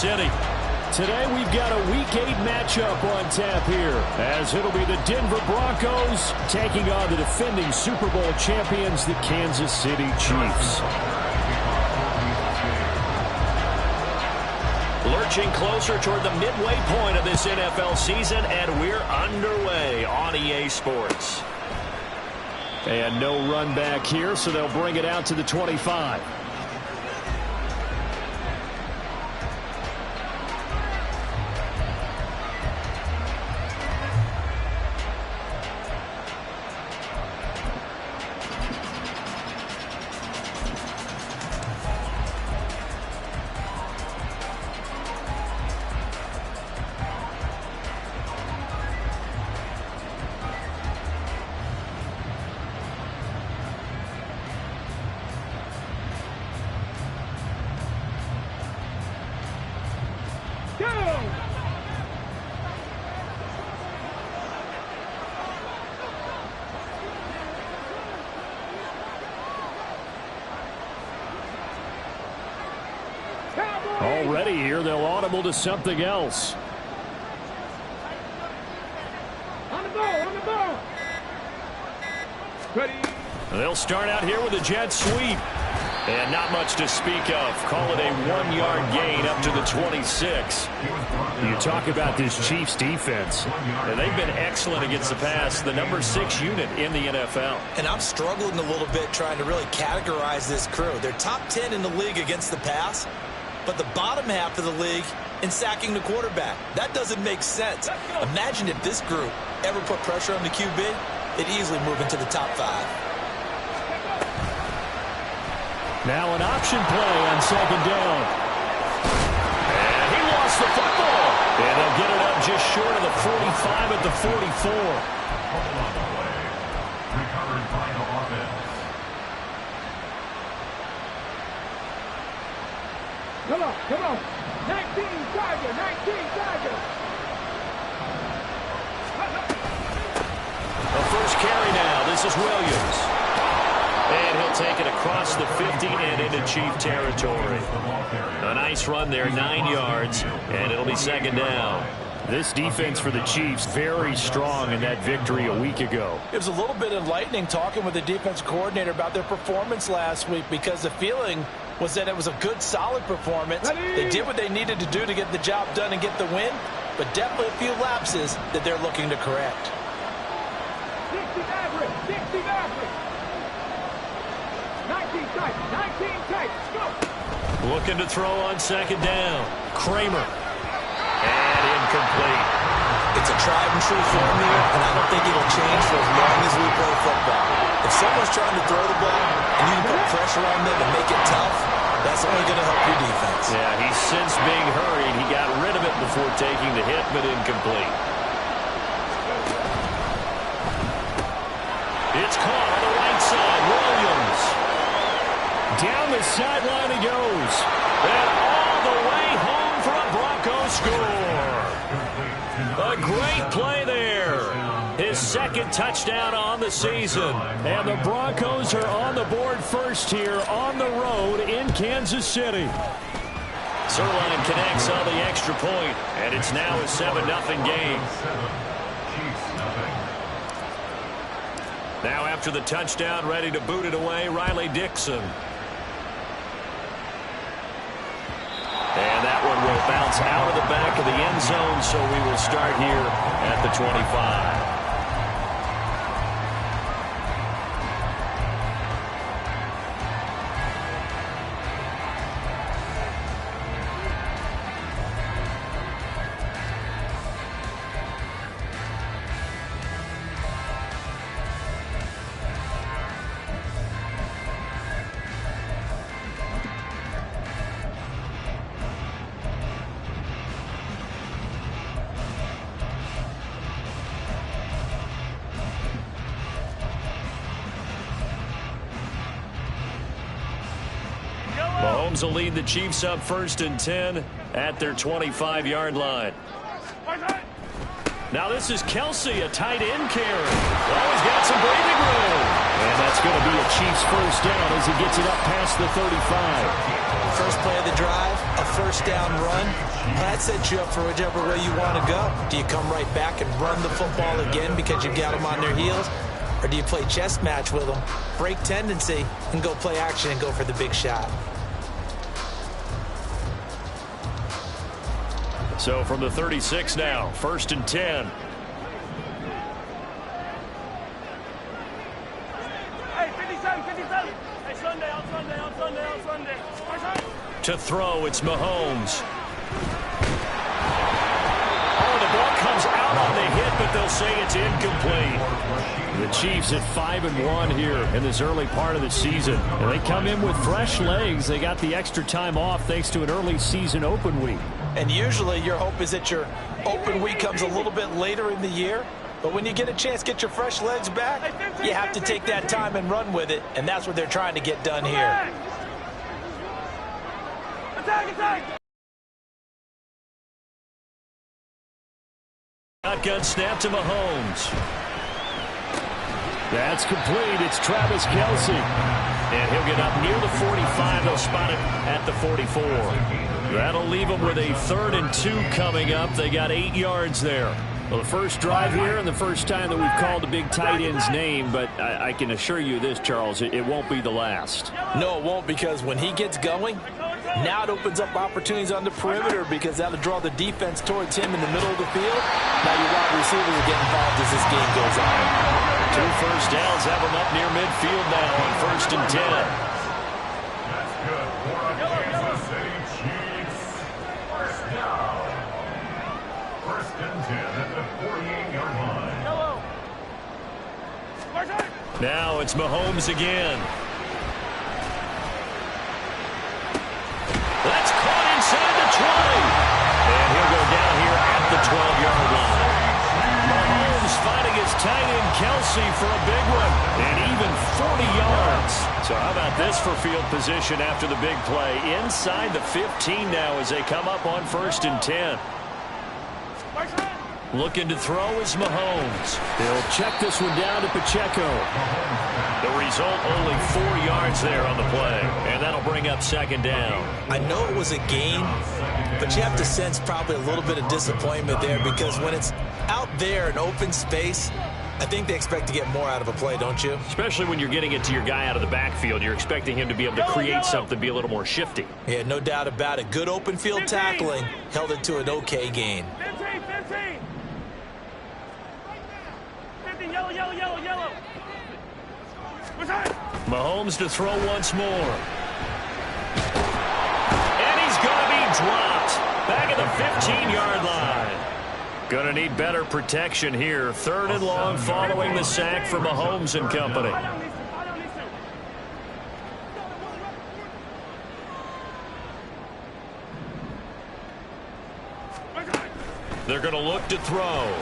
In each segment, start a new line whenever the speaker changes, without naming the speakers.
City. Today we've got a Week 8 matchup on tap here, as it'll be the Denver Broncos taking on the defending Super Bowl champions, the Kansas City Chiefs. Lurching closer toward the midway point of this NFL season, and we're underway on EA Sports. And no run back here, so they'll bring it out to the 25. Already here, they'll audible to something else.
On the ball. Ready.
They'll start out here with a jet sweep. And not much to speak of. Call it a 1-yard gain up to the 26. You talk about this Chiefs defense. And they've been excellent against the pass, the number 6 unit in the NFL.
And I'm struggling a little bit trying to really categorize this crew. They're top 10 in the league against the pass, but the bottom half of the league in sacking the quarterback. That doesn't make sense. Imagine if this group ever put pressure on the QB, it'd easily move into the top 5.
Now an option play on second down. And he lost the football. And they'll get it up just short of the 45 at the 44.
Recovered by the offense.
Come on. 19 Tiger.
The first carry now. This is Williams. And he'll take it across the 50 and into Chief territory. A nice run there, 9 yards, and it'll be second down. This defense for the Chiefs, very strong in that victory a week ago.
It was a little bit enlightening talking with the defense coordinator about their performance last week, because the feeling was that it was a good, solid performance. They did what they needed to do to get the job done and get the win, but definitely a few lapses that they're looking to correct.
60 Maverick. 19 tight. Go.
Looking to throw on second down. Kramer. And incomplete.
It's a tried and true formula, and I don't think it'll change for as long as we play football. If someone's trying to throw the ball and you can put pressure on them and make it tough, that's only going to help your defense.
Yeah, he's since being hurried. He got rid of it before taking the hit, but incomplete. It's caught on the right side. Williams. Down the sideline he goes. And all the way home for a Broncos score. A great play there. His second touchdown on the season. And the Broncos are on the board first here on the road in Kansas City. Sirline connects on the extra point, and it's now a 7-0 game. Now after the touchdown, ready to boot it away, Riley Dixon. And that one will bounce out of the back of the end zone, so we will start here at the 25. Mahomes will lead the Chiefs up 1st and 10 at their 25-yard line. Now this is Kelsey, a tight end carry. Oh, he's got some breathing room. And that's going to be a Chiefs first down as he gets it up past the 35.
First play of the drive, a first down run. That sets you up for whichever way you want to go. Do you come right back and run the football again because you've got them on their heels? Or do you play chess match with them, break tendency, and go play action and go for the big shot?
So from the 36 now, 1st and 10.
Hey, 57, 57. Hey, Sunday, on Sunday, on Sunday, on Sunday.
To throw, it's Mahomes. Oh, the ball comes out on the hit, but they'll say it's incomplete. The Chiefs at 5-1 here in this early part of the season. And they come in with fresh legs. They got the extra time off thanks to an early season open week.
And usually your hope is that your open week comes a little bit later in the year. But when you get a chance to get your fresh legs back, you have to take that time and run with it. And that's what they're trying to get done here.
Attack, attack.
Shotgun snap to Mahomes. That's complete. It's Travis Kelce. And he'll get up near the 45. They'll spot it at the 44. That'll leave them with a 3rd and 2 coming up. They got 8 yards there. Well, the first drive here and the first time that we've called the big tight end's name, but I can assure you this, Charles, it won't be the last.
No, it won't, because when he gets going, now it opens up opportunities on the perimeter because that'll draw the defense towards him in the middle of the field. Now your wide receivers will get involved as this game goes on.
2 first downs have them up near midfield now on 1st and 10.
That's good for the Kansas City Chiefs. First down. 1st and 10 at the 48-yard line.
Now it's Mahomes again. That's caught inside the 20. And he'll go down here at the 12-yard line. Mahomes finding his tight end Kelce for a big one. And even 40 yards. So how about this for field position after the big play? Inside the 15 now as they come up on 1st and 10. Looking to throw is Mahomes. They'll check this one down to Pacheco. The result, only 4 yards there on the play. And that'll bring up 2nd down.
I know it was a gain, but you have to sense probably a little bit of disappointment there because when it's out there in open space, I think they expect to get more out of a play, don't you?
Especially when you're getting it to your guy out of the backfield. You're expecting him to be able to create something, be a little more shifty.
Yeah, no doubt about it. Good open field tackling held it to an okay gain.
15, 15. 15, yellow, yellow, yellow, yellow.
Mahomes to throw once more. And he's going to be dropped. Back at the 15-yard line. Going to need better protection here. 3rd and long following the sack for Mahomes and company. They're going to look to throw.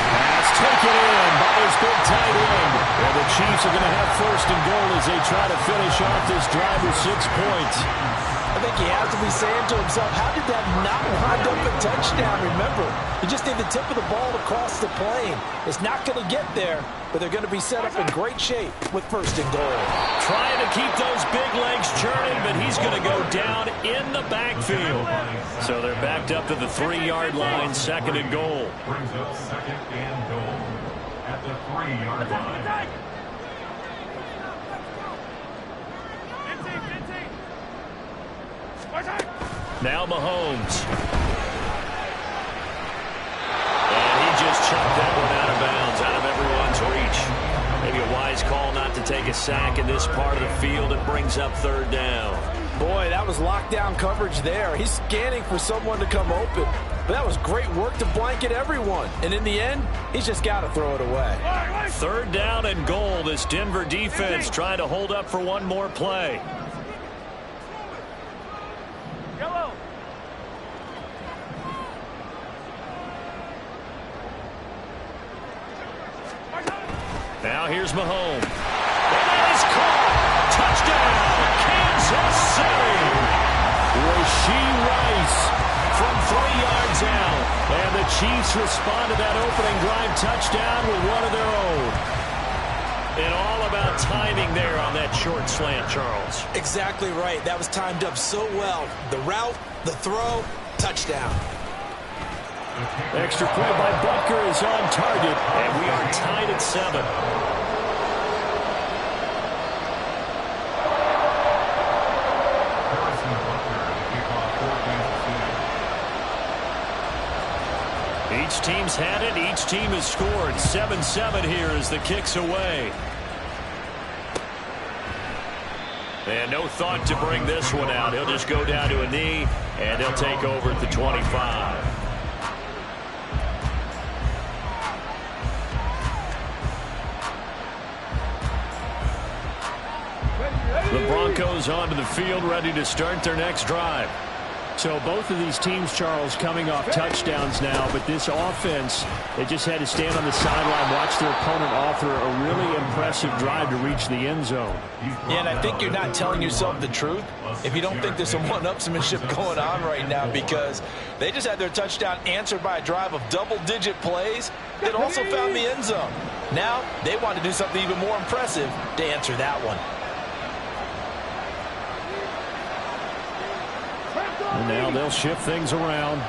Pass taken in by his big tight end. And the Chiefs are going to have 1st and goal as they try to finish off this drive with 6 points.
I think he has to be saying to himself, how did that not wind up a touchdown? Remember, you just need the tip of the ball to cross the plane. It's not going to get there, but they're going to be set up in great shape with 1st and goal.
Trying to keep those big legs churning, but he's going to go down in the backfield. So they're backed up to the 3-yard line, 2nd and goal.
Brings up 2nd and goal at the 3-yard line.
15, 15.
Now Mahomes. And he just chucked that one out of bounds, out of everyone's reach. Maybe a wise call not to take a sack in this part of the field. It brings up 3rd down.
Boy, that was lockdown coverage there. He's scanning for someone to come open. But that was great work to blanket everyone. And in the end, he's just got to throw it away.
3rd down and goal. This Denver defense trying to hold up for one more play.
Yellow.
Now here's Mahomes. And that is caught. Touchdown, Kansas City. Rashee Rice from 3 yards out. And the Chiefs respond to that opening drive touchdown with one of their own. And all about timing there on that short slant, Charles.
Exactly right. That was timed up so well. The route, the throw, touchdown.
Extra point by Butker is on target, and we are tied at 7. Each team's had it. Each team has scored. 7-7 here as the kick's away. And no thought to bring this one out. He'll just go down to a knee, and he'll take over at the 25. The Broncos onto the field, ready to start their next drive.
So both of these teams, Charles, coming off touchdowns now, but this offense, they just had to stand on the sideline, watch their opponent offer a really impressive drive to reach the end zone.
Yeah, and I think you're not telling yourself the truth if you don't think there's some one-upsmanship going on right now, because they just had their touchdown answered by a drive of double-digit plays that also found the end zone. Now they want to do something even more impressive to answer that one.
And now they'll shift things around.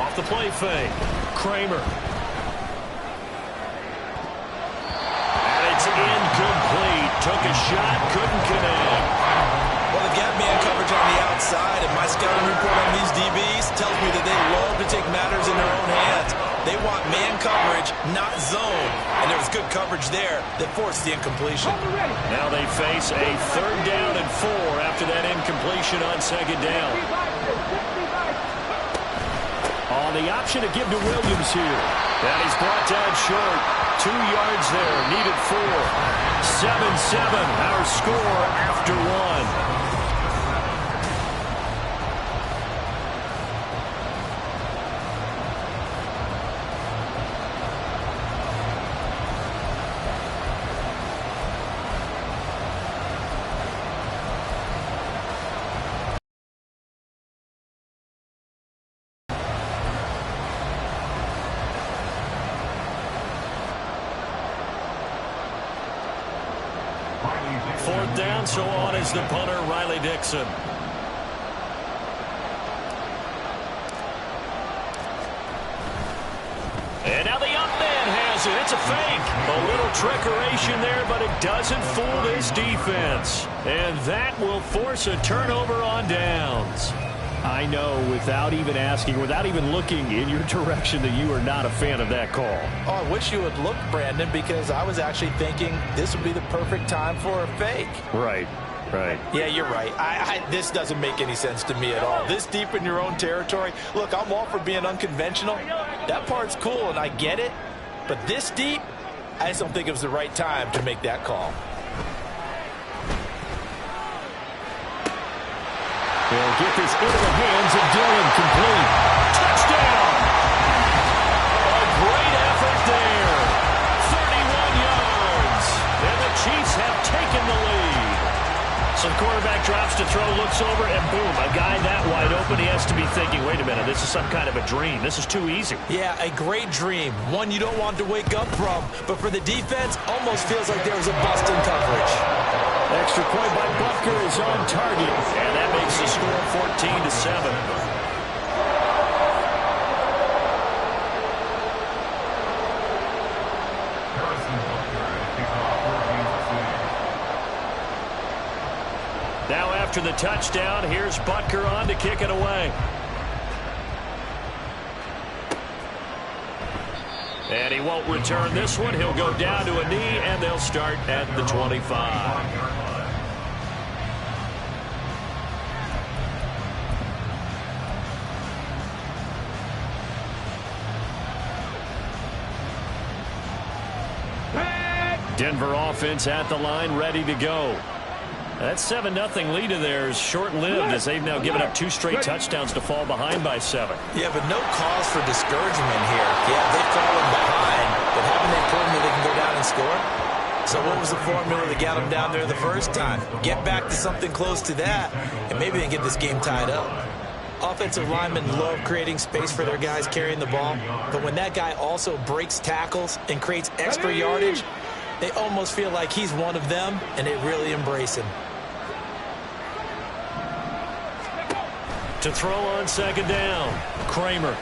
Off the play fake. Kramer. And it's incomplete. Took a shot, couldn't connect.
Well, they've got man coverage on the outside, and my scouting report on these DBs tells me that they love to take matters in their own hands. They want man coverage, not zone. And there was good coverage there that forced the incompletion.
Now they face a 3rd down and 4 after that incompletion on 2nd down.
On the option to give to Williams here.
And he's brought down short. 2 yards there, needed 4. 7-7, our score after 1. Fourth down, so on is the punter, Riley Dixon. And now the up man has it. It's a fake. A little trickeration there, but it doesn't fool this defense. And that will force a turnover on downs.
I know, without even asking, without even looking in your direction, that you are not a fan of that call.
Oh, I wish you would look, Brandon, because I was actually thinking this would be the perfect time for a fake.
Right. Right.
Yeah, you're right. This doesn't make any sense to me at all. This deep in your own territory. Look, I'm all for being unconventional. That part's cool, and I get it. But this deep, I just don't think it was the right time to make that call.
They'll get this into the hands of Dillon. Complete.
Touchdown! A great effort there. 31 yards. And the Chiefs have taken the lead. So the quarterback drops to throw, looks over, and boom, a guy that wide open. He has to be thinking, wait a minute, this is some kind of a dream. This is too easy.
Yeah, a great dream. One you don't want to wake up from. But for the defense, almost feels like there was a bust in coverage.
Extra point by Butker is on target. And that makes the score 14-7. Now after the touchdown, here's Butker on to kick it away. And he won't return this one. He'll go down to a knee, and they'll start at the 25. Denver offense at the line, ready to go. That 7-0 lead of theirs short-lived as they've now given up 2 straight touchdowns to fall behind by 7.
Yeah, but no cause for discouragement here. Yeah, they've fallen behind, but haven't they proven that they can go down and score? So what was the formula that got them down there the first time? Get back to something close to that, and maybe they can get this game tied up. Offensive linemen love creating space for their guys carrying the ball, but when that guy also breaks tackles and creates extra yardage, they almost feel like he's one of them, and they really embrace him.
To throw on second down, Kramer.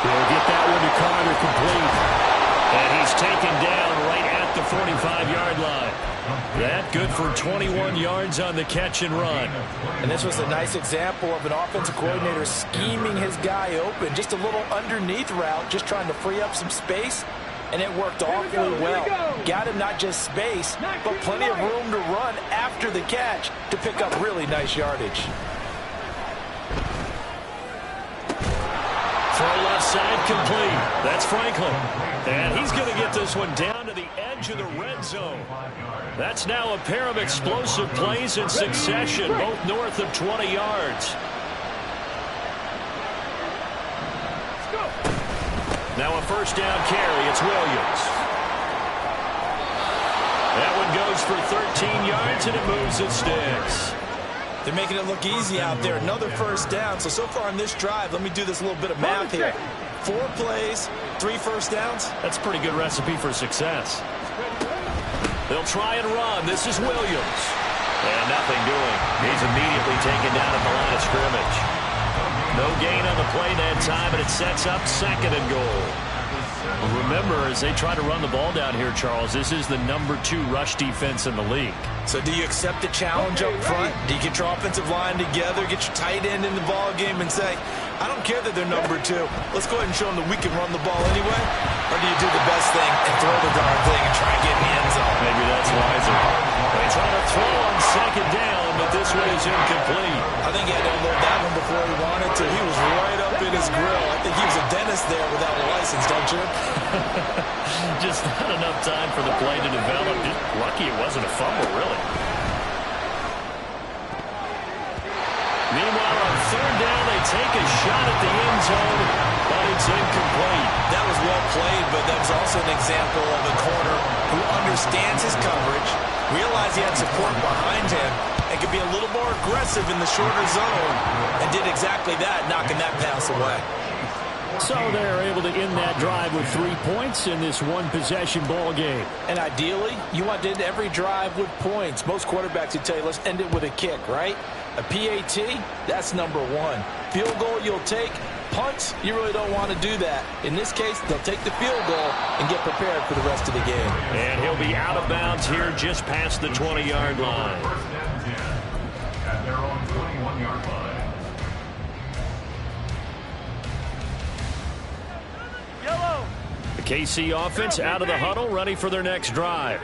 He'll get that one to Carter complete. And he's taken down right at the 45-yard line. That good for 21 yards on the catch and run.
And this was a nice example of an offensive coordinator scheming his guy open. Just a little underneath route, just trying to free up some space. And it worked awfully well. Got him not just space, but plenty of room to run after the catch to pick up really nice yardage.
Throw left side complete. That's Franklin. And he's going to get this one down to the edge of the red zone. That's now a pair of explosive plays in succession, both north of 20 yards. Now a first down carry. It's Williams. That one goes for 13 yards, and it moves and sticks.
They're making it look easy out there. Another first down. So far on this drive, let me do this little bit of math here. 4 plays, 3 first downs.
That's a pretty good recipe for success. They'll try and run. This is Williams. And nothing doing. He's immediately taken down at the line of scrimmage. No gain on the play that time, and it sets up second and goal. Remember, as they try to run the ball down here, Charles, this is the #2 rush defense in the league.
So do you accept the challenge up front? Do you get your offensive line together, get your tight end in the ball game and say, I don't care that they're #2. Let's go ahead and show them that we can run the ball anyway? Or do you do the best thing and throw the darn thing and try and get in the end zone?
Maybe that's wiser. They try to throw on second down, but this one is incomplete.
I think he had to unload that one before he wanted to. He was right up in his grill. I think he was a dentist there without a license, don't you?
Just not enough time for the play to develop. Just lucky it wasn't a fumble, really. Meanwhile, on third down, they take a shot at the end zone, but it's incomplete.
That was well played, but that was also an example of a corner who understands his coverage, realized he had support behind him, and could be a little more aggressive in the shorter zone, and did exactly that, knocking that pass away.
So they're able to end that drive with 3 points in this one-possession ball game.
And ideally, you want to end every drive with points. Most quarterbacks would tell you, let's end it with a kick, right? A PAT, that's #1. Field goal you'll take. Punts, you really don't want to do that. In this case, they'll take the field goal and get prepared for the rest of the game.
And he'll be out of bounds here just past the 20-yard line.
At their own 21-yard line.
The KC offense out of the huddle, ready for their next drive.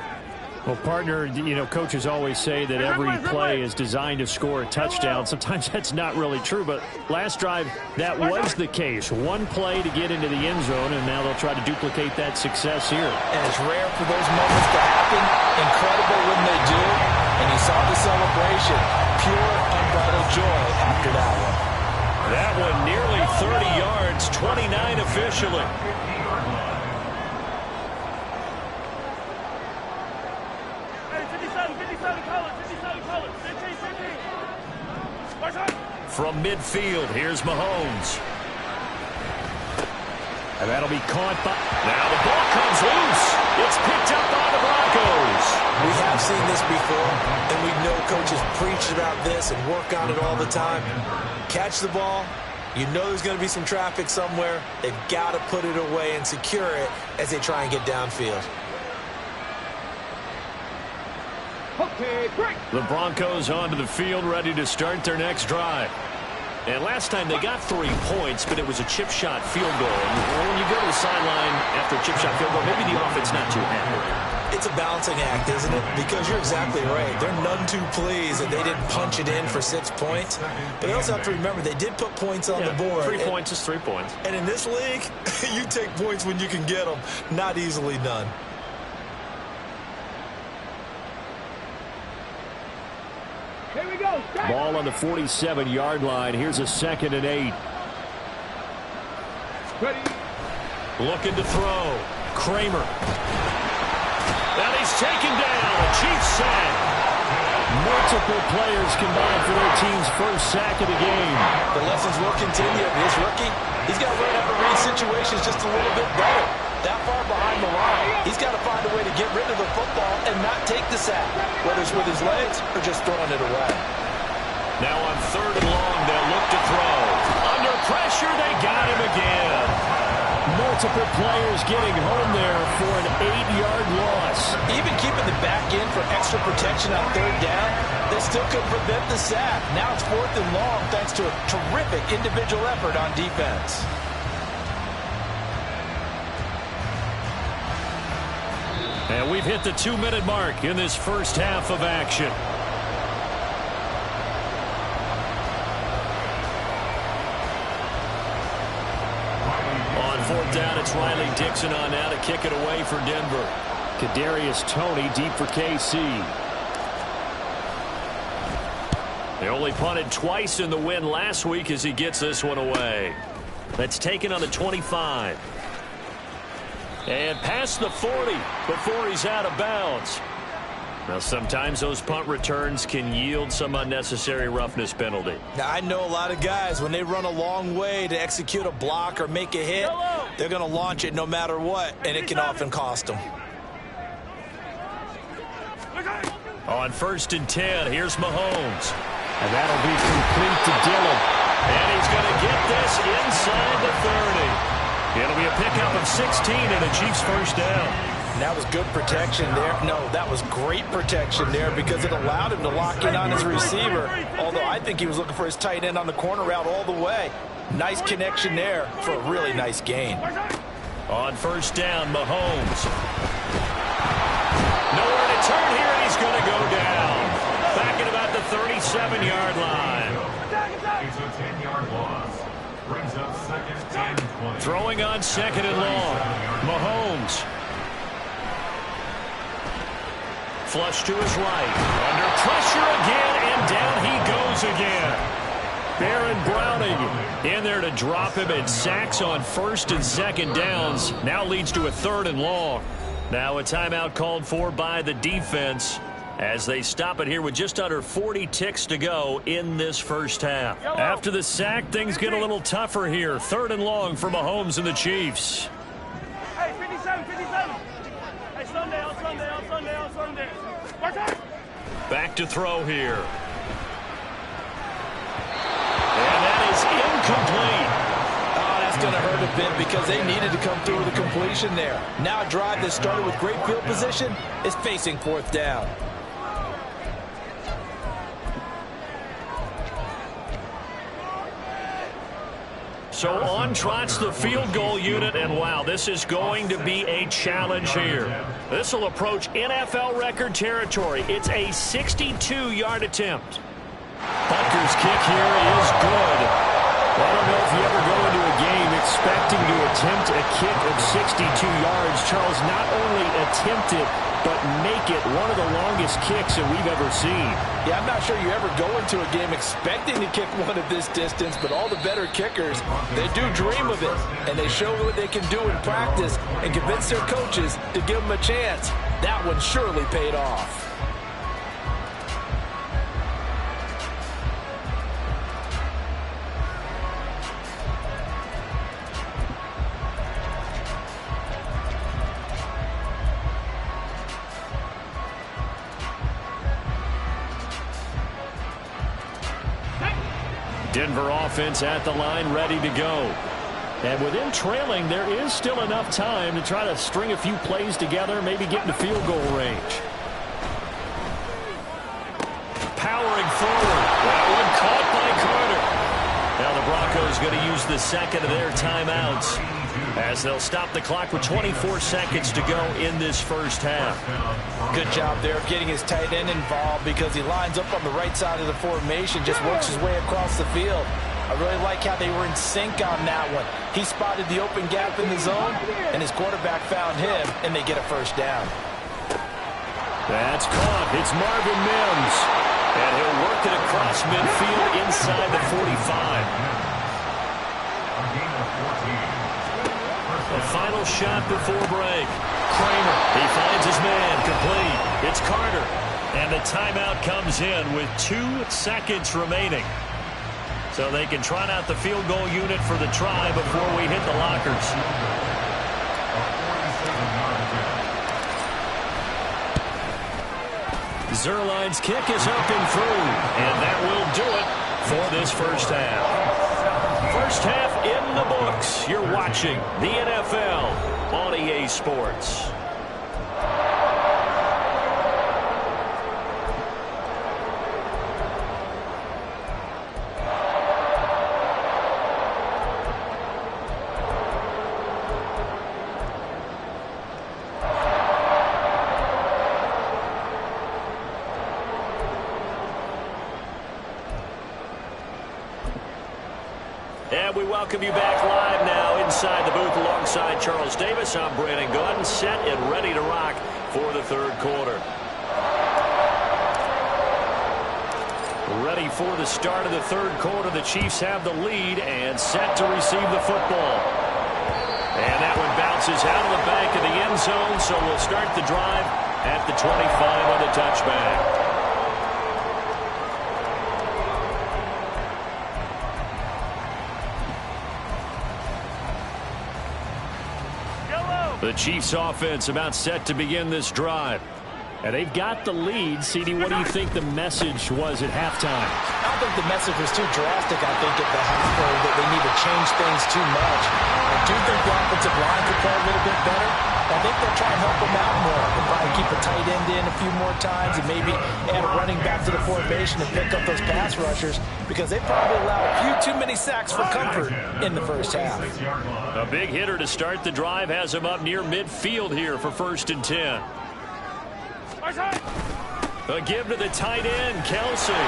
Well, partner, coaches always say that every play is designed to score a touchdown. Sometimes that's not really true, but last drive, that was the case. One play to get into the end zone, and now they'll try to duplicate that success here.
And it's rare for those moments to happen. Incredible when they do. And you saw the celebration. Pure, unbridled joy after that one.
That one nearly 30 yards, 29 officially. From midfield, here's Mahomes. And that'll be caught by... Now the ball comes loose. It's picked up by the Broncos.
We have seen this before, and we know coaches preach about this and work on it all the time. Catch the ball. You know there's going to be some traffic somewhere. They've got to put it away and secure it as they try and get downfield.
The Broncos onto the field, ready to start their next drive. And last time they got 3 points, but it was a chip shot field goal. And when you go to the sideline after a chip shot field goal, maybe the offense not too happy.
It's a balancing act, isn't it? Because you're exactly right. They're none too pleased that they didn't punch it in for 6 points. But they also have to remember they did put points on the board.
3 points is 3 points.
And in this league, you take points when you can get them. Not easily done.
Here we go.
Ball on the 47-yard line. Here's a 2nd and 8.
Ready.
Looking to throw. Kramer. And he's taken down. A Chiefs sack.
Multiple players combined for their team's first sack of the game.
The lessons will continue. This rookie, he's got to learn how to read situations just a little bit better. That far behind the line, he's got to find a way to get rid of the football and not take the sack, whether it's with his legs or just throwing it away.
Now on 3rd and long, they'll look to throw. Under pressure, they got him again.
Multiple players getting home there for an 8-yard loss.
Even keeping the back in for extra protection on 3rd down, they still couldn't prevent the sack. Now it's 4th and long thanks to a terrific individual effort on defense.
And we've hit the 2-minute mark in this first half of action.
On 4th down, it's Riley Dixon on now to kick it away for Denver.
Kadarius Toney deep for KC.
They only punted twice in the win last week as he gets this one away. That's taken on the 25. And past the 40 before he's out of bounds. Now, sometimes those punt returns can yield some unnecessary roughness penalty.
Now, I know a lot of guys, when they run a long way to execute a block or make a hit, they're going to launch it no matter what, and it can often cost them.
On 1st and 10, here's Mahomes.
And that'll be complete to Dillon.
And he's going to get this inside the 30. It'll be a pickup of 16 and a Chiefs first down.
That was good protection there. No, that was great protection there because it allowed him to lock in on his receiver, although I think he was looking for his tight end on the corner route all the way. Nice connection there for a really nice gain.
On 1st down, Mahomes. Nowhere to turn here, and he's going to go down. Back at about the 37-yard line.
It's a 10-yard loss. Brings up 2nd and 20.
Throwing on 2nd and long. Mahomes. Flush to his right. Under pressure again, and down he goes again. Baron Browning in there to drop him, and sacks on 1st and 2nd downs. Now leads to a 3rd and long. Now a timeout called for by the defense as they stop it here with just under 40 ticks to go in this first half. After the sack, things get a little tougher here. 3rd and long for Mahomes and the Chiefs.
Hey, 57, 57. Hey, Sunday, on Sunday, on Sunday, on Sunday.
Back to throw here. And that is incomplete.
Oh, that's going to hurt a bit because they needed to come through with a completion there. Now a drive that started with great field position is facing 4th down.
So on trots the field goal unit, and wow, this is going to be a challenge here. This will approach NFL record territory. It's a 62-yard attempt. Bunker's kick here is good.
I don't know if you ever go into a game expecting to attempt a kick of 62 yards. Charles, not only attempt it, but make it one of the longest kicks that we've ever seen.
Yeah, I'm not sure you ever go into a game expecting to kick one of this distance, but all the better kickers, they do dream of it, and they show what they can do in practice and convince their coaches to give them a chance. That one surely paid off.
Denver offense at the line, ready to go.
And with them trailing, there is still enough time to try to string a few plays together, maybe get into field goal range.
Powering forward. That one caught by Carter. Now the Broncos going to use the second of their timeouts as they'll stop the clock with 24 seconds to go in this first half.
Good job there of getting his tight end involved because he lines up on the right side of the formation, just works his way across the field. I really like how they were in sync on that one. He spotted the open gap in the zone, and his quarterback found him, and they get a first down.
That's caught. It's Marvin Mims. And he'll work it across midfield inside the 45. A final shot before break. Kramer, he finds his man, complete. It's Carter. And the timeout comes in with 2 seconds remaining. So they can trot out the field goal unit for the try before we hit the lockers. Zerline's kick is up and through. And that will do it for this first half. First half in the books. You're watching the NFL on EA Sports. And we welcome you back live now inside the booth alongside Charles Davis. I'm Brandon Gaudin, set and ready to rock for the third quarter. Ready for the start of the third quarter. The Chiefs have the lead and set to receive the football. And that one bounces out of the back of the end zone, so we'll start the drive at the 25 on the touchback. The Chiefs offense about set to begin this drive.
And they've got the lead. CD, what do you think the message was at halftime?
I don't think the message was too drastic, I think, at the half, or that they need to change things too much. I do think the offensive line could play a little bit better. I think they'll try and help them out more. They'll probably keep a tight end in a few more times and maybe add a running back to the formation and pick up those pass rushers, because they probably allowed a few too many sacks for comfort in the first half.
A big hitter to start the drive has him up near midfield here for 1st and 10. A give to the tight end, Kelsey.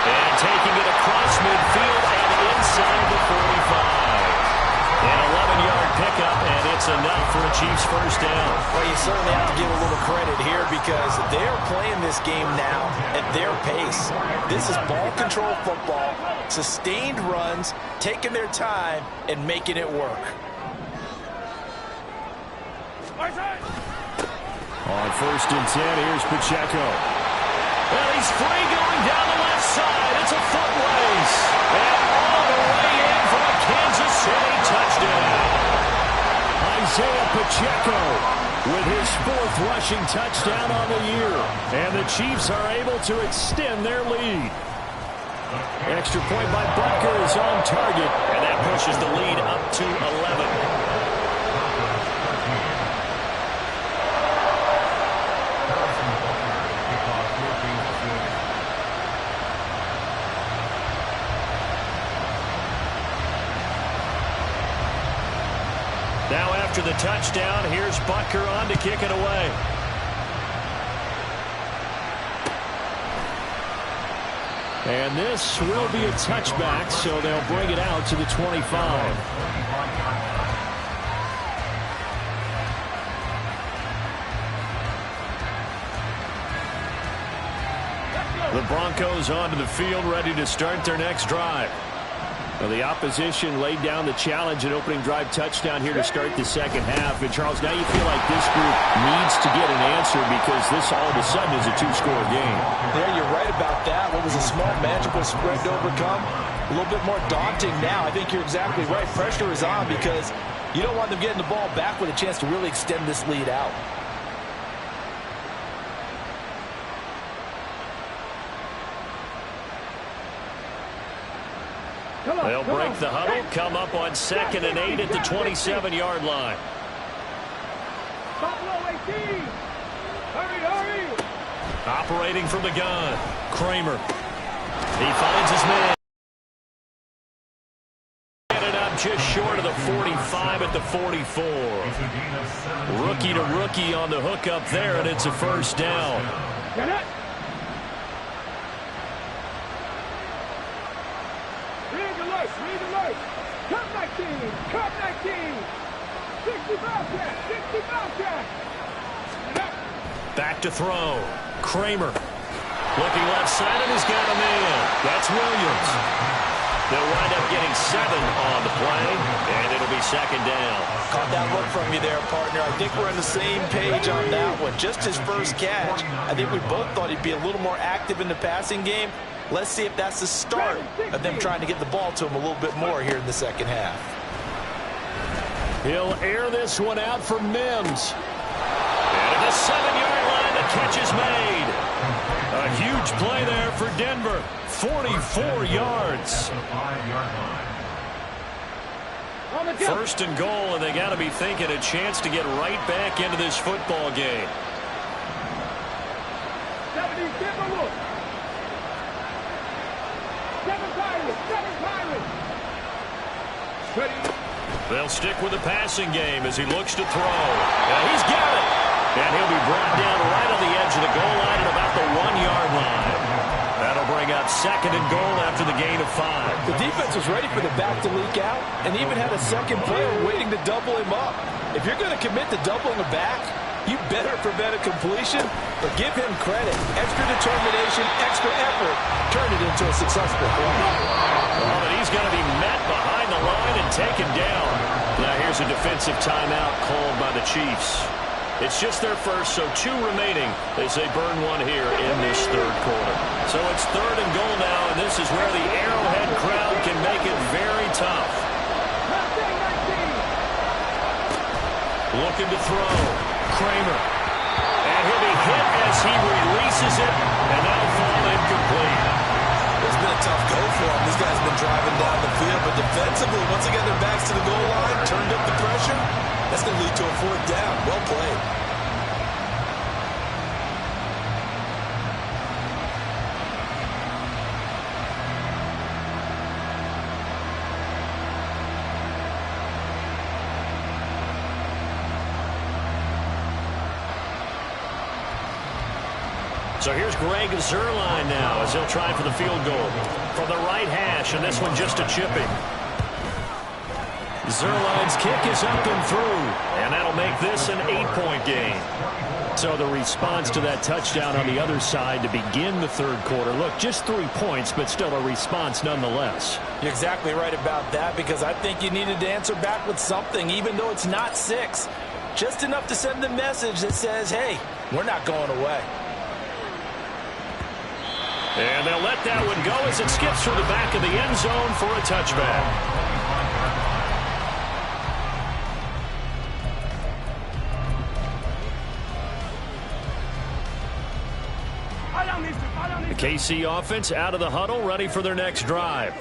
And taking it across midfield and inside the 45. An 11-yard pickup, and it's enough for a Chiefs first down.
Well, you certainly have to give a little credit here because they're playing this game now at their pace. This is ball control football, sustained runs, taking their time, and making it work.
On 1st and 10, here's Pacheco.
Well, he's free going down the left side. It's a foot race. And all the way in for a Kansas City touchdown.
Isaiah Pacheco with his 4th rushing touchdown on the year. And the Chiefs are able to extend their lead. Extra point by Butker is on target.
And that pushes the lead up to 11. Now after the touchdown, here's Butker on to kick it away.
And this will be a touchback, so they'll bring it out to the 25.
The Broncos onto the field, ready to start their next drive.
Well, the opposition laid down the challenge and opening drive touchdown here to start the second half. And, Charles, now you feel like this group needs to get an answer because this all of a sudden is a 2-score game.
Yeah, you're right about that. What was a small, manageable spread to overcome? A little bit more daunting now. I think you're exactly right. Pressure is on because you don't want them getting the ball back with a chance to really extend this lead out.
They'll break the huddle, come up on 2nd and 8 at the 27-yard line. Operating from the gun, Kramer. He finds his man. Get it up just short of the 45 at the 44. Rookie to rookie on the hook up there, and it's a first down.
Read the lights. Come back team. 65 catch.
Back to throw. Kramer. Looking left side, and he's got a man. That's Williams. They'll wind up getting 7 on the play, and it'll be second down.
Caught that look from you there, partner. I think we're on the same page on that one. Just his first catch, I think we both thought he'd be a little more active in the passing game. Let's see if that's the start of them trying to get the ball to him a little bit more here in the second half.
He'll air this one out for Mims.
And at the 7-yard line, the catch is made.
A huge play there for Denver. 44 yards. First and goal, and they got to be thinking a chance to get right back into this football game. They'll stick with the passing game as he looks to throw. And he's got it. And he'll be brought down right on the edge of the goal line at about the 1-yard line. That'll bring up second and goal after the gain of 5.
The defense was ready for the back to leak out and even had a second player waiting to double him up. If you're going to commit to doubling a back, you better prevent a completion, but give him credit. Extra determination, extra effort, turn it into a successful play.
Oh, but he's going to be met behind the line and taken down. Now here's a defensive timeout called by the Chiefs. It's just their first, so 2 remaining as they burn one here in this third quarter. So it's third and goal now, and this is where the Arrowhead crowd can make it very tough. Looking to throw. Kramer. And he'll be hit as he releases it, and that'll fall incomplete.
It's been a tough go for him. These guys have been driving down the field, but defensively, once they get their backs to the goal line, turned up the pressure, that's going to lead to a 4th down. Well played.
So here's Greg Zuerlein now as he'll try for the field goal from the right hash, and this one just a chipping. Zuerlein's kick is up and through, and that'll make this an 8-point game.
So the response to that touchdown on the other side to begin the third quarter. Look, just 3 points, but still a response nonetheless.
You're exactly right about that, because I think you needed to answer back with something, even though it's not 6. Just enough to send the message that says, hey, we're not going away.
And they'll let that one go as it skips through the back of the end zone for a touchback. The KC offense out of the huddle, ready for their next drive.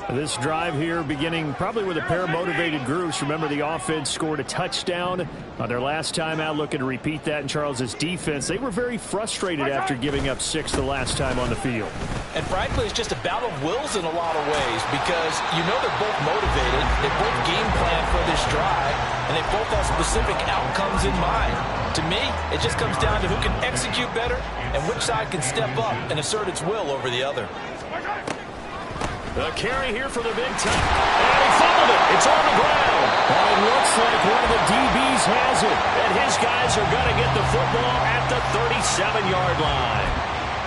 This drive here beginning probably with a pair of motivated groups. Remember, the offense scored a touchdown on their last time out, looking to repeat that in Charles's defense. They were very frustrated after giving up 6 the last time on the field.
And frankly, it's just a battle of wills in a lot of ways, because you know they're both motivated, they both game plan for this drive, and they both have specific outcomes in mind. To me, it just comes down to who can execute better and which side can step up and assert its will over the other.
The carry here for the big time. And he fumbled it. It's on the ground.
And it looks like one of the DBs has it.
And his guys are going to get the football at the 37-yard line.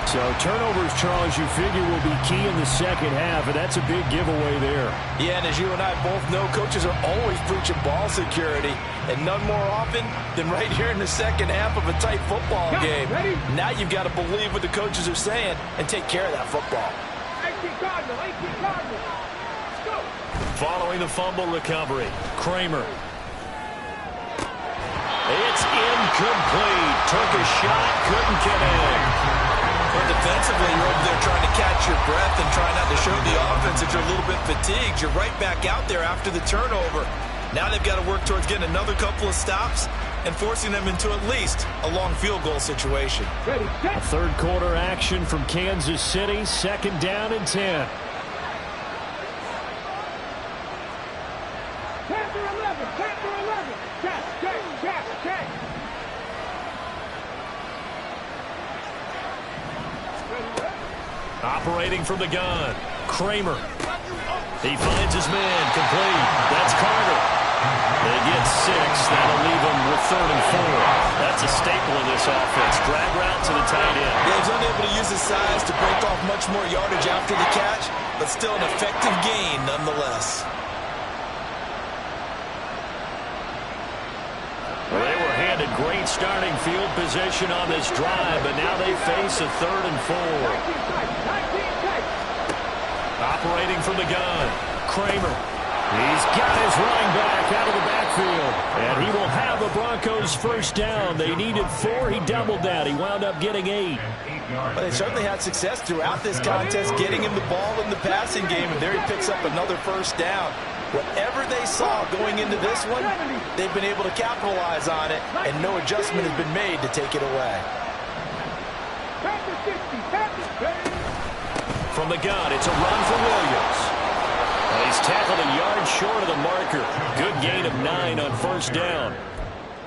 So turnovers, Charles, you figure will be key in the second half, and that's a big giveaway there.
Yeah, and as you and I both know, coaches are always preaching ball security, and none more often than right here in the second half of a tight football game. Now you've got to believe what the coaches are saying and take care of that football.
Following the fumble recovery, Kramer. It's incomplete. Took a shot, couldn't get in.
Well, defensively, you're over there trying to catch your breath and try not to show the offense that you're a little bit fatigued. You're right back out there after the turnover. Now they've got to work towards getting another couple of stops and forcing them into at least a long field goal situation.
A third quarter action from Kansas City, 2nd down and 10.
Operating from the gun, Kramer. He finds his man, complete. That's Carter. They get 6. That'll leave them with 3rd and 4. That's a staple of this offense. Drag route to the tight end.
Yeah, he's unable to use his size to break off much more yardage after the catch. but still an effective gain nonetheless.
Well, they were handed great starting field position on this drive, but now they face a 3rd and 4. Operating from the gun, Kramer. He's got his running back out of the backfield, and he will have the Broncos first down. They needed 4. He doubled that. He wound up getting 8.
Well, they certainly had success throughout this contest getting him the ball in the passing game, and there he picks up another first down. Whatever they saw going into this one, they've been able to capitalize on it, and no adjustment has been made to take it away.
From the gun, it's a run for Williams. Well, he's tackled a yard short of the marker. Good gain of 9 on first down.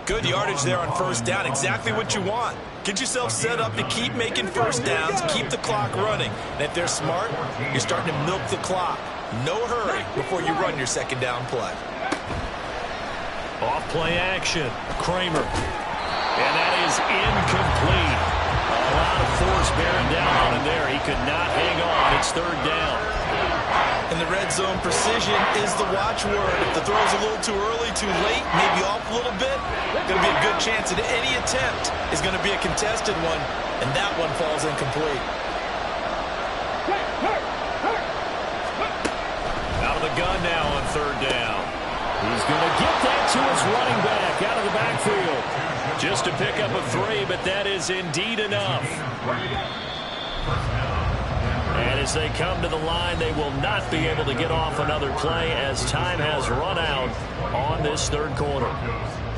Good yardage there on first down. Exactly what you want. Get yourself set up to keep making first downs, keep the clock running. And if they're smart, you're starting to milk the clock. No hurry before you run your second down play.
Off play action. Kramer. And that is incomplete. A lot of force bearing down on him there. He could not hang on. It's 3rd down.
In the red zone, precision is the watchword. If the throw's a little too early, too late, maybe off a little bit, going to be a good chance that any attempt is going to be a contested one, and that one falls incomplete.
Out of the gun now on 3rd down. He's going to get that to his running back out of the backfield. Just to pick up a 3, but that is indeed enough. And as they come to the line, they will not be able to get off another play as time has run out on this 3rd quarter.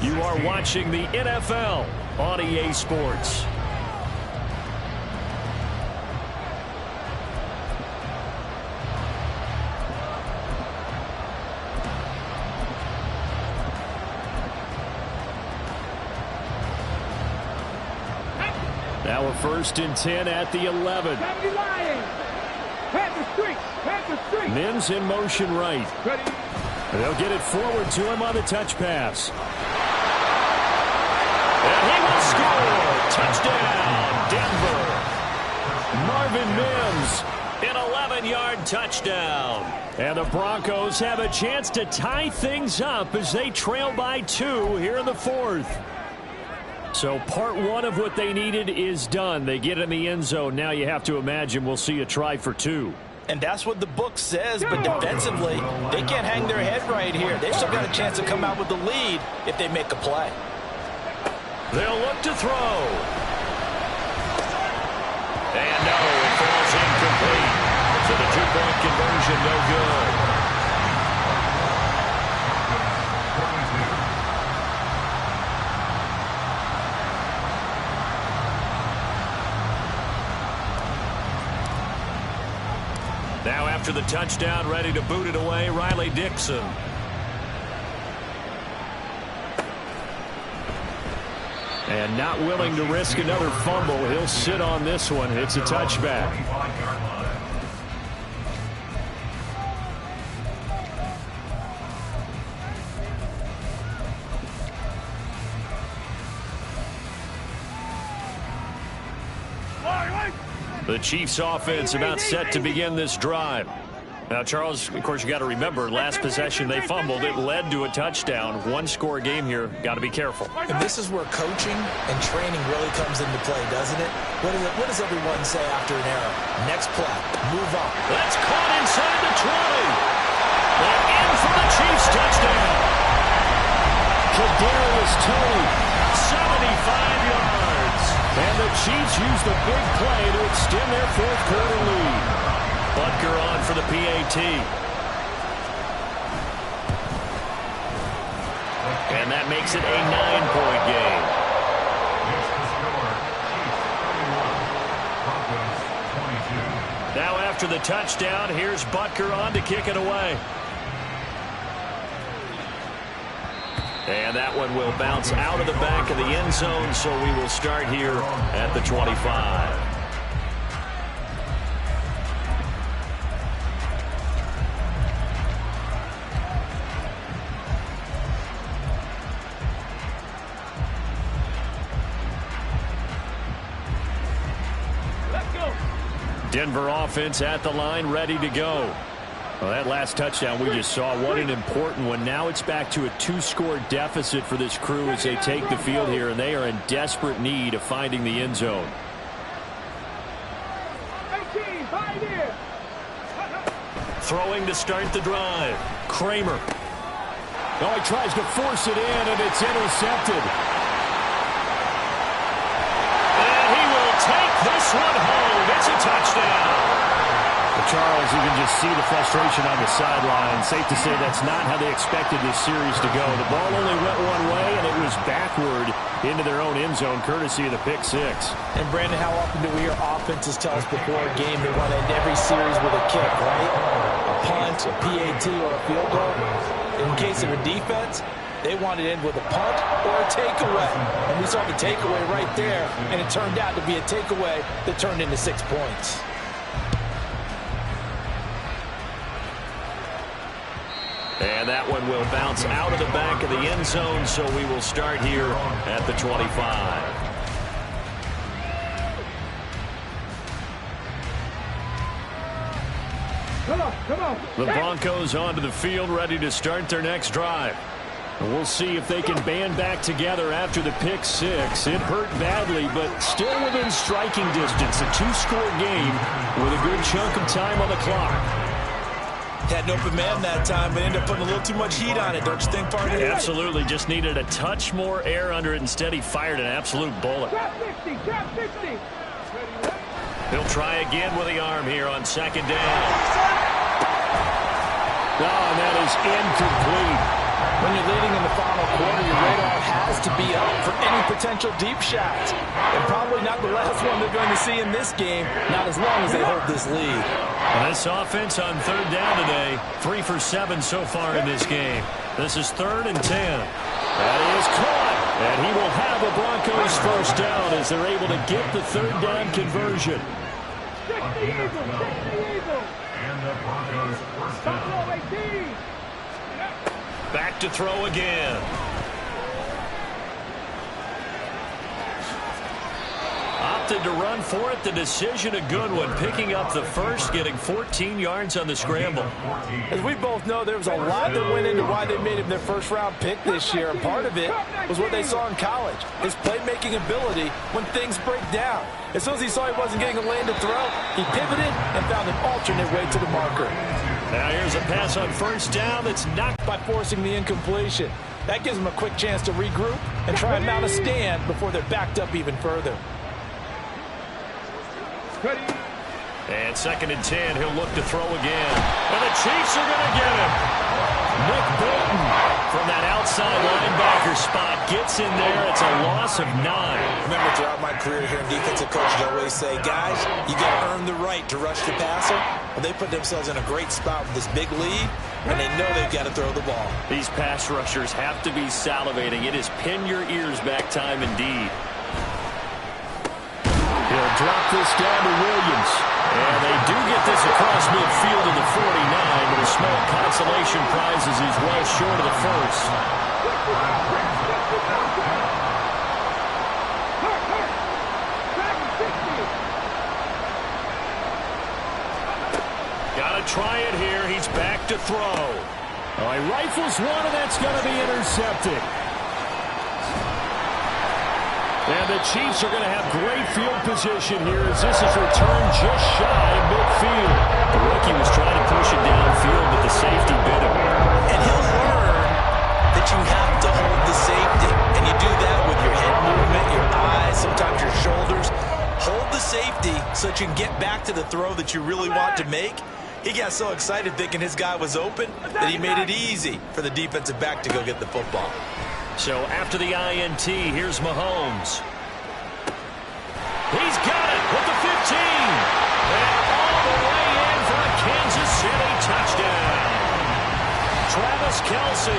You are watching the NFL on EA Sports. Now a 1st and 10 at the 11. Mims in motion right. They'll get it forward to him on the touch pass. And he will score. Touchdown, Denver. Marvin Mims, an 11-yard touchdown. And the Broncos have a chance to tie things up as they trail by 2 here in the 4th. So part 1 of what they needed is done. They get in the end zone. Now you have to imagine we'll see a try for 2.
And that's what the book says, but defensively, they can't hang their head right here. They've still got a chance to come out with the lead if they make a play.
They'll look to throw. And no, it falls incomplete. So the 2-point conversion no good. Now after the touchdown, ready to boot it away, Riley Dixon. And not willing to risk another fumble. He'll sit on this one. It's a touchback. The Chiefs offense about set to begin this drive. Now, Charles, of course, you got to remember, last possession they fumbled. It led to a touchdown. 1-score game here. Got to be careful.
And this is where coaching and training really comes into play, doesn't it? What does everyone say after an error? Next play. Move on.
That's caught inside the 20. And in for the Chiefs touchdown. Kadarius Toney, 75 yards. And the Chiefs use the big play to extend their 4th quarter lead. Butker on for the PAT. And that makes it a 9-point game. Now after the touchdown, here's Butker on to kick it away. And that one will bounce out of the back of the end zone, so we will start here at the 25.
Denver offense at the line, ready to go. Well, that last touchdown we just saw, what an important one. Now it's back to a 2-score deficit for this crew as they take the field here, and they are in desperate need of finding the end zone.
Throwing to start the drive. Kramer.
Oh, he tries to force it in, and it's intercepted.
And he will take this one home. It's a touchdown.
Charles, you can just see the frustration on the sideline. Safe to say that's not how they expected this series to go. The ball only went one way, and it was backward into their own end zone, courtesy of the pick six.
And, Brandon, how often do we hear offenses tell us before a game they want to end every series with a kick, right? A punt, a PAT, or a field goal. In case of a defense, they want it in with a punt or a takeaway. And we saw the takeaway right there, and it turned out to be a takeaway that turned into 6 points.
And that one will bounce out of the back of the end zone, so we will start here at the 25.
Come on.
The Broncos onto the field, ready to start their next drive. And we'll see if they can band back together after the pick six. It hurt badly, but still within striking distance. A 2-score game with a good chunk of time on the clock.
Had an open man that time, but ended up putting a little too much heat on it, don't you think, partner?
Absolutely. Just needed a touch more air under it. Instead, he fired an absolute bullet.
Trap 60.
He'll try again with the arm here on second down.
Oh, and that is incomplete.
When you're leading in the final quarter, your radar has to be up for any potential deep shots. And probably not the last one they're going to see in this game, not as long as they hold this lead.
Well, this offense on third down today, 3 for 7 so far in this game. This is 3rd and 10.
That is caught. And he will have the Broncos first down as they're able to get the third down conversion.
And the Broncos first down.
Back to throw again. Opted to run for it. The decision a good one. Picking up the first, getting 14 yards on the scramble.
As we both know, there was a lot that went into why they made him their first-round pick this year. And part of it was what they saw in college, his playmaking ability when things break down. As soon as he saw he wasn't getting a lane to throw, he pivoted and found an alternate way to the marker.
Now here's a pass on first down that's knocked
by forcing the incompletion. That gives them a quick chance to regroup and try and mount a stand before they're backed up even further.
And 2nd and 10, he'll look to throw again. And the Chiefs are going to get him. Nick Bolton from that outside linebacker spot gets in there. It's a loss of 9.
Remember, throughout my career here in defensive coaching, I always say, guys, you got to earn the right to rush the passer. Well, they put themselves in a great spot with this big lead, and they know they've got to throw the ball.
These pass rushers have to be salivating. It is pin your ears back time indeed.
He'll drop this down to Williams.
And they do get this across midfield to the 49, but a small consolation prize as he's well short of the first. Got to try it here. He's back to throw.
Oh, he rifles one, and that's going to be intercepted. And the Chiefs are going to have great field position here as this is returned just shy of midfield.
The rookie was trying to push it downfield, but the safety bit him.
And he'll learn that you have to hold the safety. And you do that with your head movement, your eyes, sometimes your shoulders. Hold the safety so that you can get back to the throw that you really want to make. He got so excited thinking his guy was open that he made it easy for the defensive back to go get the football.
So after the INT, here's Mahomes. He's got it with the 15. And all the way in for a Kansas City touchdown. Travis Kelce,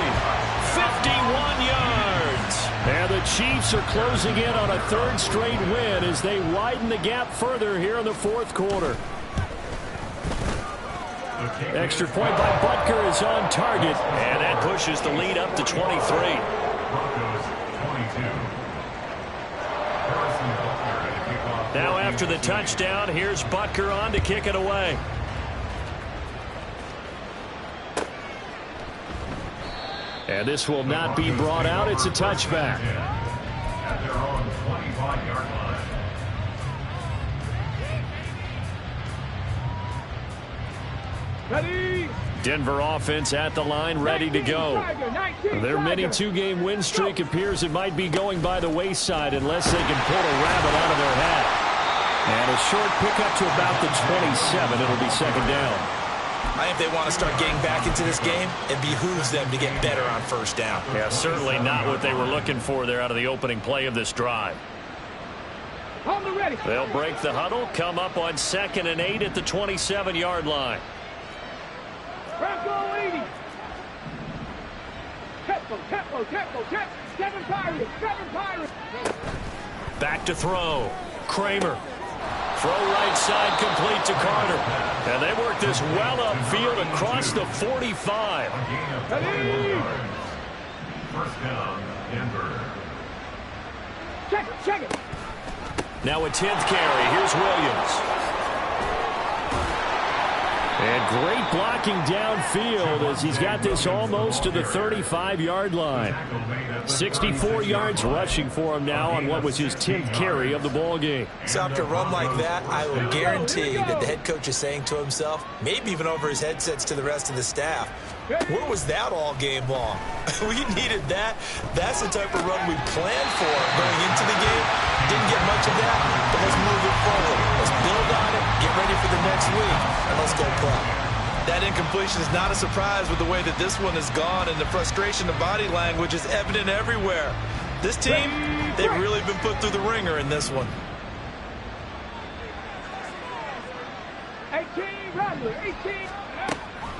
51 yards.
And the Chiefs are closing in on a 3rd straight win as they widen the gap further here in the 4th quarter. Extra point by Butker is on target.
And that pushes the lead up to 23.
Broncos 22.
Now after the touchdown. Here's Butker on to kick it away. And this will not be brought out. It's a touchback.
At their own 25-yard line.
Ready?
Denver offense at the line, ready to go. Their mini two-game win streak appears it might be going by the wayside unless they can pull a rabbit out of their hat. And a short pickup to about the 27. It'll be second down.
I think they want to start getting back into this game. It behooves them to get better on first down.
Yeah, certainly not what they were looking for there out of the opening play of this drive. They'll break the huddle, come up on 2nd and 8 at the 27-yard line.
Bronco 80. Tempo. 7 Pirates.
Back to throw. Kramer. Throw right side complete to Carter. And they work this well upfield across the 45.
First down, Denver.
Check it.
Now a 10th carry. Here's Williams.
And great blocking downfield as he's got this almost to the 35-yard line. 64 yards rushing for him now on what was his 10th carry of the ball game.
So after a run like that, I will guarantee that the head coach is saying to himself, maybe even over his headsets to the rest of the staff, where was that all game long? We needed that. That's the type of run we planned for going into the game. Didn't get much of that, but let's move it forward. Let's build on it, get ready for the next week, and let's go play. That incompletion is not a surprise with the way that this one has gone, and the frustration of body language is evident everywhere. This team, they've really been put through the ringer in this one.
18.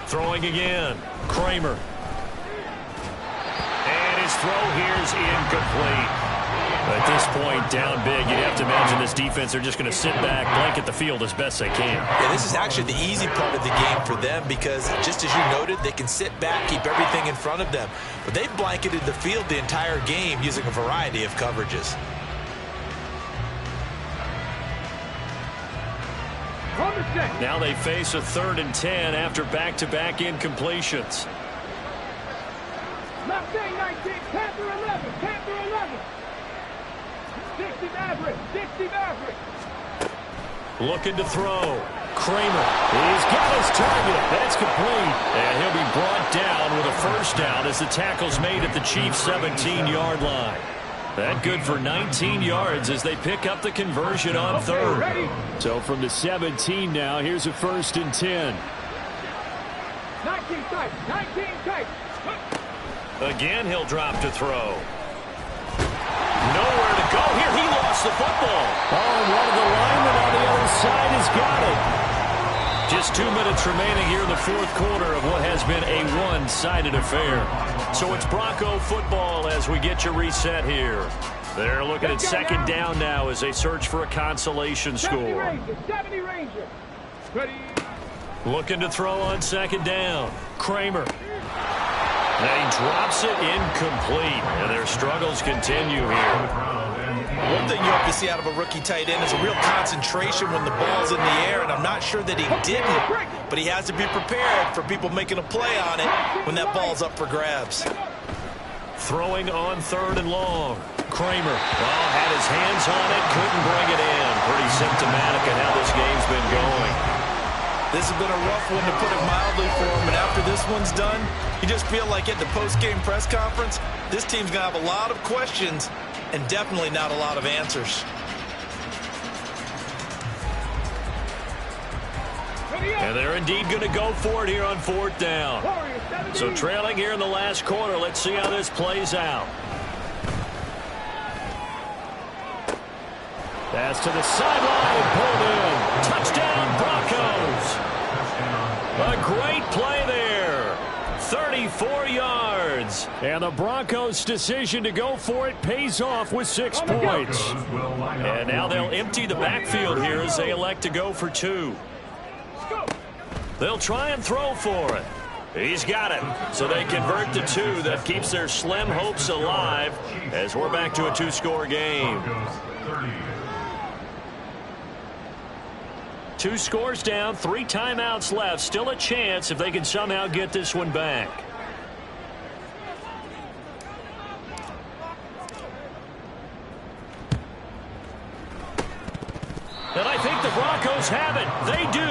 Throwing again. Kramer. And his throw here's incomplete. At this point, down big, you'd have to imagine this defense are just going to sit back, blanket the field as best they can.
Yeah, this is actually the easy part of the game for them because, just as you noted, they can sit back, keep everything in front of them. But they've blanketed the field the entire game using a variety of coverages.
Now they face a 3rd and 10 after back-to-back incompletions.
Mustang 19, Panther 11. 60 Maverick.
Looking to throw. Kramer. He's got his target. That's complete. And he'll be brought down with a first down as the tackle's made at the Chiefs' 17-yard line. That good for 19 yards as they pick up the conversion on 3rd.
So from the 17 now, here's a 1st and 10.
19 tight.
Again, he'll drop to throw. Nowhere to go here. He lost the football.
Oh, and one of the linemen on the other side has got it.
Just 2 minutes remaining here in the 4th quarter of what has been a one-sided affair. So it's Bronco football as we get you reset here. They're looking at 2nd down now as they search for a consolation score.
70 Ranger. Ready.
Looking to throw on 2nd down. Kramer. And he drops it incomplete. And their struggles continue here.
One thing you hope to see out of a rookie tight end is a real concentration when the ball's in the air, and I'm not sure that he didn't, but he has to be prepared for people making a play on it when that ball's up for grabs.
Throwing on 3rd and long. Kramer, well, had his hands on it, couldn't bring it in. Pretty symptomatic of how this game's been going.
This has been a rough one, to put it mildly, for him, and after this one's done, you just feel like at the post-game press conference, this team's going to have a lot of questions and definitely not a lot of answers.
And they're indeed going to go for it here on 4th down. So trailing here in the last quarter, let's see how this plays out.
Pass to the sideline and pulled in.
Touchdown, Broncos. A great play there. 34 yards.
And the Broncos' decision to go for it pays off with 6 points.
And now they'll empty the backfield here as they elect to go for 2. They'll try and throw for it. He's got it. So they convert to 2. That keeps their slim hopes alive as we're back to a 2-score game. 2 scores down, 3 timeouts left. Still a chance if they can somehow get this one back. And I think the Broncos have it. They do.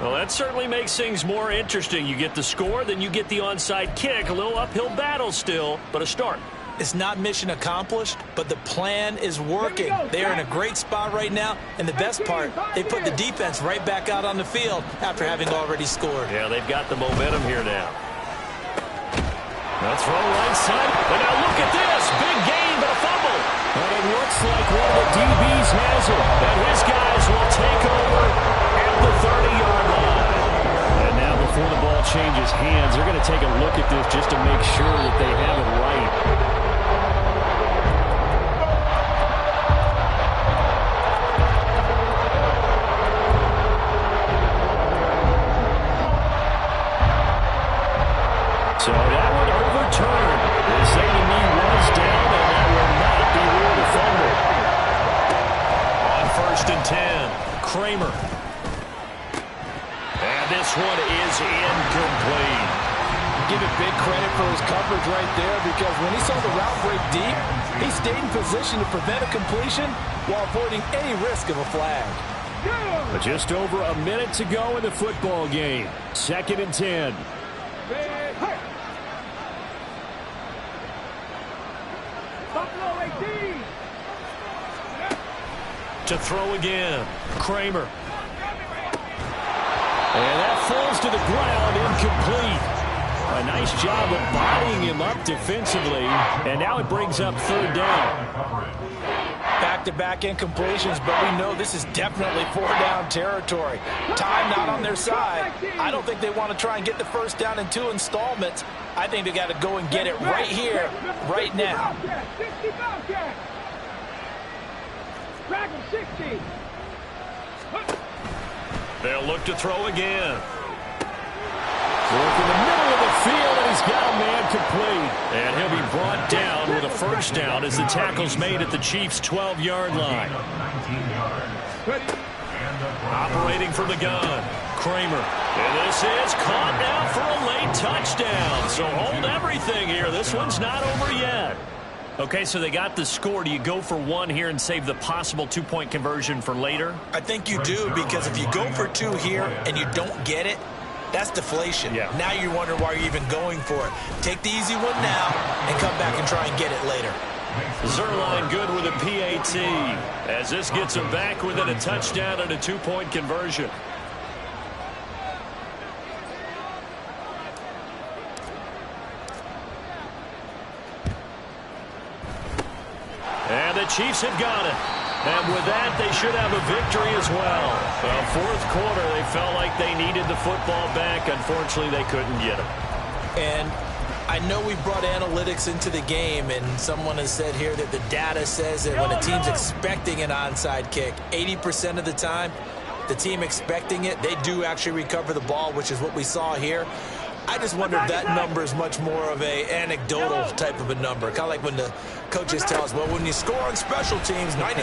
Well, that certainly makes things more interesting. You get the score, then you get the onside kick. A little uphill battle still, but a start.
It's not mission accomplished, but the plan is working. They are in a great spot right now, and the best part, they put the defense right back out on the field after having already scored.
Yeah, they've got the momentum here now. Now throw right side, and now look at this. Big gain, but a fumble.
And it looks like one of the DBs has it.
And his guys will take over at the 30-yard line.
And now before the ball changes hands, they're going to take a look at this just to make sure that they have it right. So that one overturned. This enemy was down, and that will not be ruled a fumble.
On 1st and 10, Kramer. And this one is incomplete.
Give it big credit for his coverage right there, because when he saw the route break deep, he stayed in position to prevent a completion while avoiding any risk of a flag.
But just over a minute to go in the football game. 2nd and 10.
To throw again, Kramer.
And that falls to the ground, incomplete. A nice job of bodying him up defensively. And now it brings up 3rd down.
Back-to-back incompletions, but we know this is definitely 4-down territory. Time not on their side. I don't think they want to try and get the 1st down in 2 installments. I think they got to go and get it right here, right now.
They'll look to throw again.
Work in the middle of the field, and he's got a man complete.
And he'll be brought down with a 1st down as the tackle's made at the Chiefs' 12-yard line. Operating from the gun, Kramer. And this is caught now for a late touchdown. So hold everything here. This one's not over yet. Okay, so they got the score. Do you go for 1 here and save the possible 2-point conversion for later?
I think you do, because if you go for 2 here and you don't get it, that's deflation.
Yeah.
Now you're wondering why you're even going for it. Take the easy one now and come back and try and get it later.
Zerline good with a PAT as this gets him back within a touchdown and a 2-point conversion. And the Chiefs have got it. And with that, they should have a victory as well. Well, 4th quarter, they felt like they needed the football back. Unfortunately, they couldn't get it.
And I know we brought analytics into the game, and someone has said here that the data says that when a team's expecting an onside kick, 80% of the time, the team expecting it, they do actually recover the ball, which is what we saw here. I just wonder if that number is much more of a anecdotal type of a number. Kind of like when the coaches tell us, well, when you score on special teams, 93%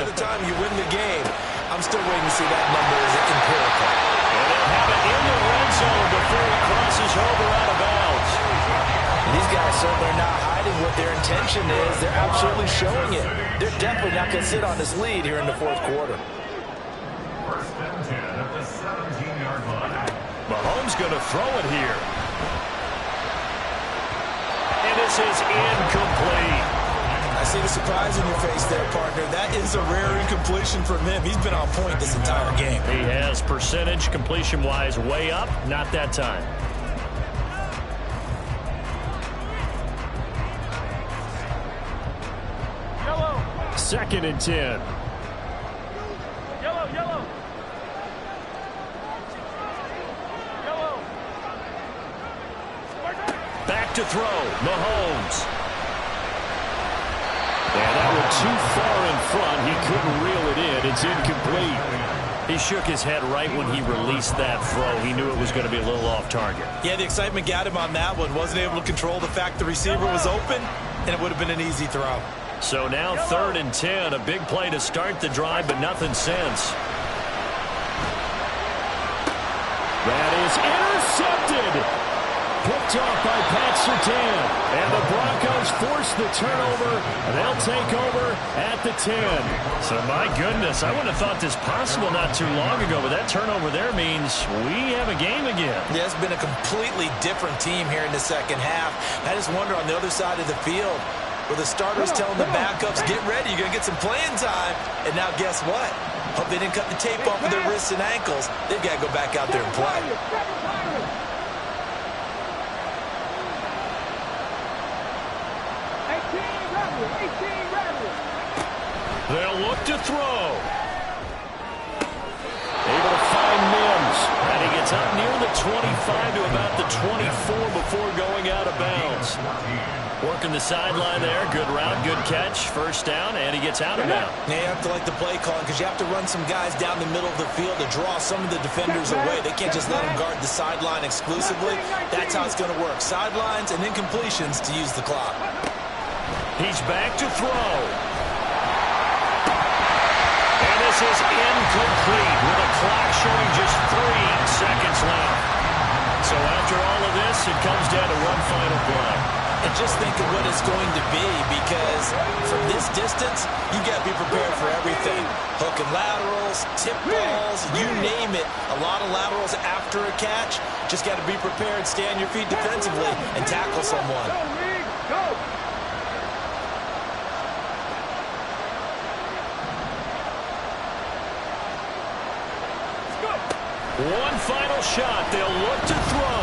of the time you win the game. I'm still waiting to see that number as empirical.
And they'll have it in the red zone before he crosses over out of bounds.
These guys certainly are not hiding what their intention is. They're absolutely showing it. They're definitely not going to sit on this lead here in the 4th quarter.
1st and 10 at the 17-yard line.
Mahomes going to throw it here. And this is incomplete.
I see the surprise in your face there, partner. That is a rare incompletion from him. He's been on point this entire game.
He has percentage completion-wise way up. Not that time.
Yellow.
2nd and 10.
Yellow, yellow. Yellow.
Back to throw, Mahomes. And that one too far in front. He couldn't reel it in. It's incomplete. He shook his head right when he released that throw. He knew it was going to be a little off target.
Yeah, the excitement got him on that one. Wasn't able to control the fact the receiver was open, and it would have been an easy throw.
So now 3rd and 10. A big play to start the drive, but nothing since.
good. Picked off by Pat Surtain. And the Broncos force the turnover. They'll take over at the 10.
So, my goodness, I wouldn't have thought this possible not too long ago, but that turnover there means we have a game again.
Yeah, it's been a completely different team here in the second half. I just wonder on the other side of the field, where the starters telling the backups, get ready, you're going to get some playing time. And now guess what? Hope they didn't cut the tape off of their wrists and ankles. They've got to go back out there and play.
They'll look to throw. Able to find Mims. And he gets up near the 25 to about the 24 before going out of bounds. Working the sideline there. Good route, good catch. First down, and he gets out of bounds.
Yeah, you have to like the play calling because you have to run some guys down the middle of the field to draw some of the defenders away. They can't just let them guard the sideline exclusively. That's how it's going to work. Sidelines and incompletions to use the clock.
He's back to throw. And this is incomplete with a clock showing just 3 seconds left. So after all of this, it comes down to one final play.
And just think of what it's going to be, because from this distance, you've got to be prepared for everything. Hook and laterals, tip balls, you name it. A lot of laterals after a catch. Just got to be prepared, stay on your feet defensively, and tackle someone.
Go!
One final shot. They'll look to throw.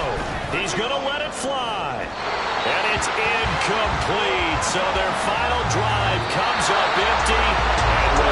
He's going to let it fly. And it's incomplete. So their final drive comes up empty.